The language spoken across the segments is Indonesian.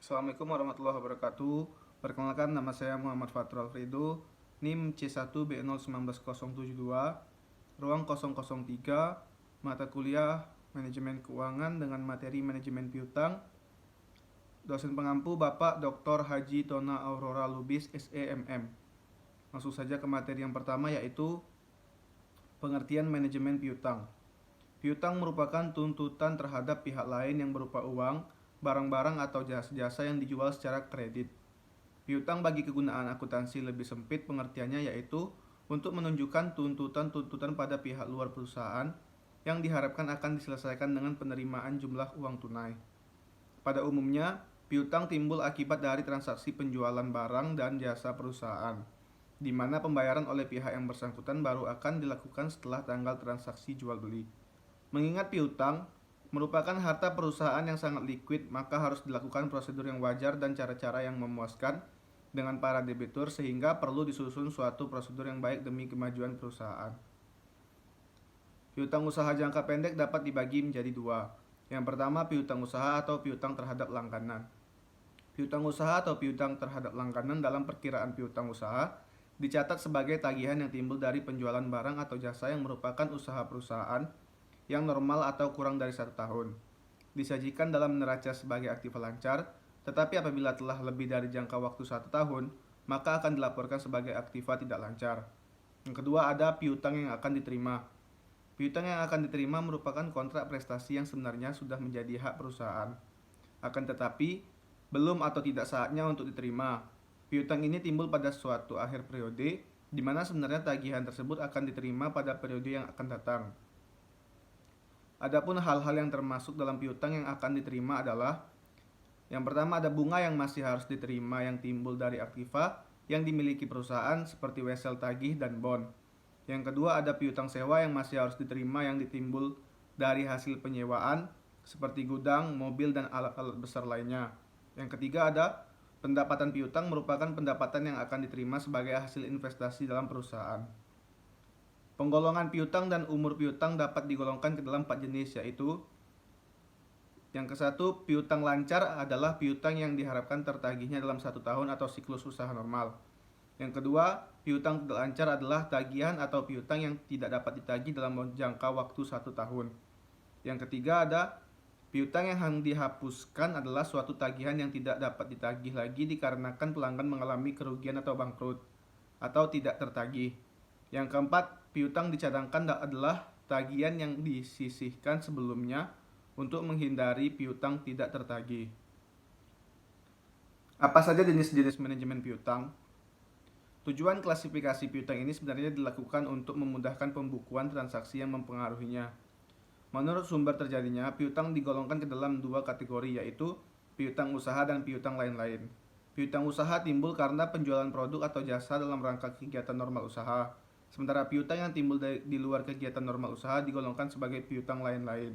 Assalamualaikum warahmatullahi wabarakatuh. Perkenalkan, nama saya Muhammad Fatur Alfredo, NIM C1B019072, ruang 003, mata kuliah Manajemen Keuangan dengan materi Manajemen Piutang. Dosen pengampu Bapak Dr. Haji Tona Aurora Lubis, SEMM. Langsung saja ke materi yang pertama, yaitu pengertian manajemen piutang. Piutang merupakan tuntutan terhadap pihak lain yang berupa uang, barang-barang atau jasa-jasa yang dijual secara kredit. Piutang bagi kegunaan akuntansi lebih sempit pengertiannya, yaitu untuk menunjukkan tuntutan-tuntutan pada pihak luar perusahaan yang diharapkan akan diselesaikan dengan penerimaan jumlah uang tunai. Pada umumnya, piutang timbul akibat dari transaksi penjualan barang dan jasa perusahaan, di mana pembayaran oleh pihak yang bersangkutan baru akan dilakukan setelah tanggal transaksi jual beli. Mengingat piutang merupakan harta perusahaan yang sangat liquid, maka harus dilakukan prosedur yang wajar dan cara-cara yang memuaskan dengan para debitur, sehingga perlu disusun suatu prosedur yang baik demi kemajuan perusahaan. Piutang usaha jangka pendek dapat dibagi menjadi dua. Yang pertama, piutang usaha atau piutang terhadap langganan. Piutang usaha atau piutang terhadap langganan dalam perkiraan piutang usaha dicatat sebagai tagihan yang timbul dari penjualan barang atau jasa yang merupakan usaha perusahaan yang normal atau kurang dari 1 tahun. Disajikan dalam neraca sebagai aktiva lancar, tetapi apabila telah lebih dari jangka waktu 1 tahun, maka akan dilaporkan sebagai aktiva tidak lancar. Yang kedua, ada piutang yang akan diterima. Piutang yang akan diterima merupakan kontrak prestasi yang sebenarnya sudah menjadi hak perusahaan, akan tetapi belum atau tidak saatnya untuk diterima. Piutang ini timbul pada suatu akhir periode, di mana sebenarnya tagihan tersebut akan diterima pada periode yang akan datang. Adapun hal-hal yang termasuk dalam piutang yang akan diterima adalah: yang pertama, ada bunga yang masih harus diterima yang timbul dari aktiva yang dimiliki perusahaan seperti wesel tagih dan bond. Yang kedua, ada piutang sewa yang masih harus diterima yang ditimbul dari hasil penyewaan seperti gudang, mobil, dan alat-alat besar lainnya. Yang ketiga, ada pendapatan piutang merupakan pendapatan yang akan diterima sebagai hasil investasi dalam perusahaan. Penggolongan piutang dan umur piutang dapat digolongkan ke dalam 4 jenis, yaitu: yang ke satu, piutang lancar adalah piutang yang diharapkan tertagihnya dalam 1 tahun atau siklus usaha normal. Yang kedua, piutang tidak lancar adalah tagihan atau piutang yang tidak dapat ditagih dalam jangka waktu 1 tahun. Yang ketiga, ada piutang yang dihapuskan adalah suatu tagihan yang tidak dapat ditagih lagi dikarenakan pelanggan mengalami kerugian atau bangkrut atau tidak tertagih. Yang keempat, piutang dicadangkan adalah tagihan yang disisihkan sebelumnya untuk menghindari piutang tidak tertagih. Apa saja jenis-jenis manajemen piutang? Tujuan klasifikasi piutang ini sebenarnya dilakukan untuk memudahkan pembukuan transaksi yang mempengaruhinya. Menurut sumber terjadinya, piutang digolongkan ke dalam 2 kategori, yaitu piutang usaha dan piutang lain-lain. Piutang usaha timbul karena penjualan produk atau jasa dalam rangka kegiatan normal usaha. Sementara piutang yang timbul di luar kegiatan normal usaha digolongkan sebagai piutang lain-lain.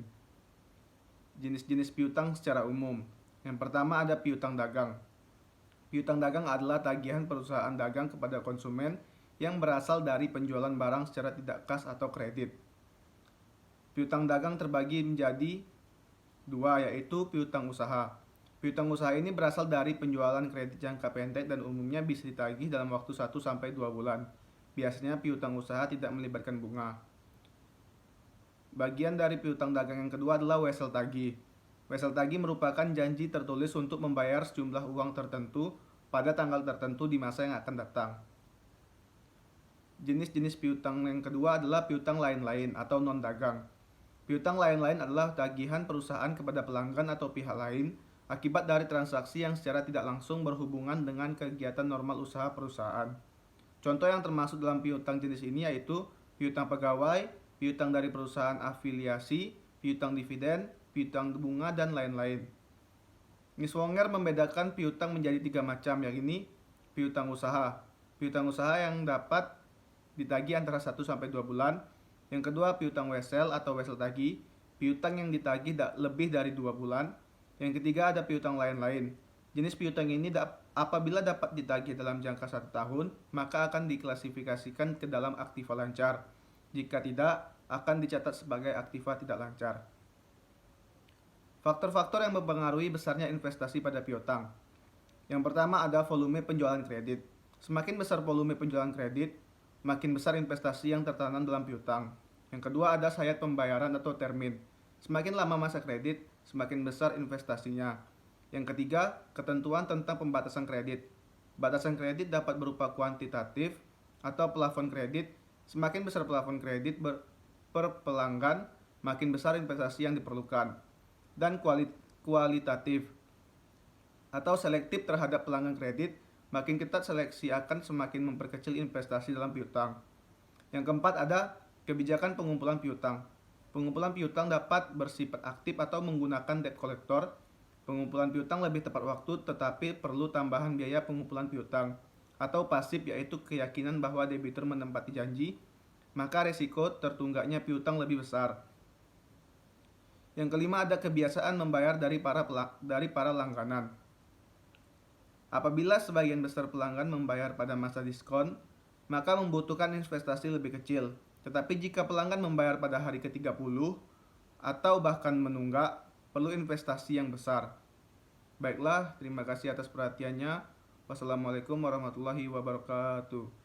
Jenis-jenis piutang secara umum. Yang pertama, ada piutang dagang. Piutang dagang adalah tagihan perusahaan dagang kepada konsumen yang berasal dari penjualan barang secara tidak kas atau kredit. Piutang dagang terbagi menjadi 2, yaitu piutang usaha. Piutang usaha ini berasal dari penjualan kredit jangka pendek dan umumnya bisa ditagih dalam waktu 1-2 bulan. Biasanya piutang usaha tidak melibatkan bunga. Bagian dari piutang dagang yang kedua adalah wesel tagih. Wesel tagih merupakan janji tertulis untuk membayar sejumlah uang tertentu pada tanggal tertentu di masa yang akan datang. Jenis-jenis piutang yang kedua adalah piutang lain-lain atau non-dagang. Piutang lain-lain adalah tagihan perusahaan kepada pelanggan atau pihak lain akibat dari transaksi yang secara tidak langsung berhubungan dengan kegiatan normal usaha perusahaan. Contoh yang termasuk dalam piutang jenis ini yaitu piutang pegawai, piutang dari perusahaan afiliasi, piutang dividen, piutang bunga, dan lain-lain. Miss Wonger membedakan piutang menjadi 3 macam, yakni piutang usaha. Piutang usaha yang dapat ditagih antara 1-2 bulan. Yang kedua, piutang wesel atau wesel tagih, piutang yang ditagih lebih dari 2 bulan. Yang ketiga, ada piutang lain-lain. Jenis piutang ini apabila dapat ditagih dalam jangka 1 tahun, maka akan diklasifikasikan ke dalam aktiva lancar. Jika tidak, akan dicatat sebagai aktiva tidak lancar. Faktor-faktor yang mempengaruhi besarnya investasi pada piutang. Yang pertama ada volume penjualan kredit. Semakin besar volume penjualan kredit, makin besar investasi yang tertanam dalam piutang. Yang kedua ada sayat pembayaran atau termin. Semakin lama masa kredit, semakin besar investasinya. Yang ketiga, ketentuan tentang pembatasan kredit. Batasan kredit dapat berupa kuantitatif atau plafon kredit. Semakin besar plafon kredit per pelanggan, makin besar investasi yang diperlukan. Dan kualitatif atau selektif terhadap pelanggan kredit, makin ketat seleksi akan semakin memperkecil investasi dalam piutang. Yang keempat ada kebijakan pengumpulan piutang. Pengumpulan piutang dapat bersifat aktif atau menggunakan debt collector. Pengumpulan piutang lebih tepat waktu tetapi perlu tambahan biaya pengumpulan piutang. Atau pasif, yaitu keyakinan bahwa debitur menepati janji, maka resiko tertunggaknya piutang lebih besar. Yang kelima ada kebiasaan membayar dari para langganan. Apabila sebagian besar pelanggan membayar pada masa diskon, maka membutuhkan investasi lebih kecil. Tetapi jika pelanggan membayar pada hari ke-30 atau bahkan menunggak, perlu investasi yang besar. Baiklah, terima kasih atas perhatiannya. Wassalamualaikum warahmatullahi wabarakatuh.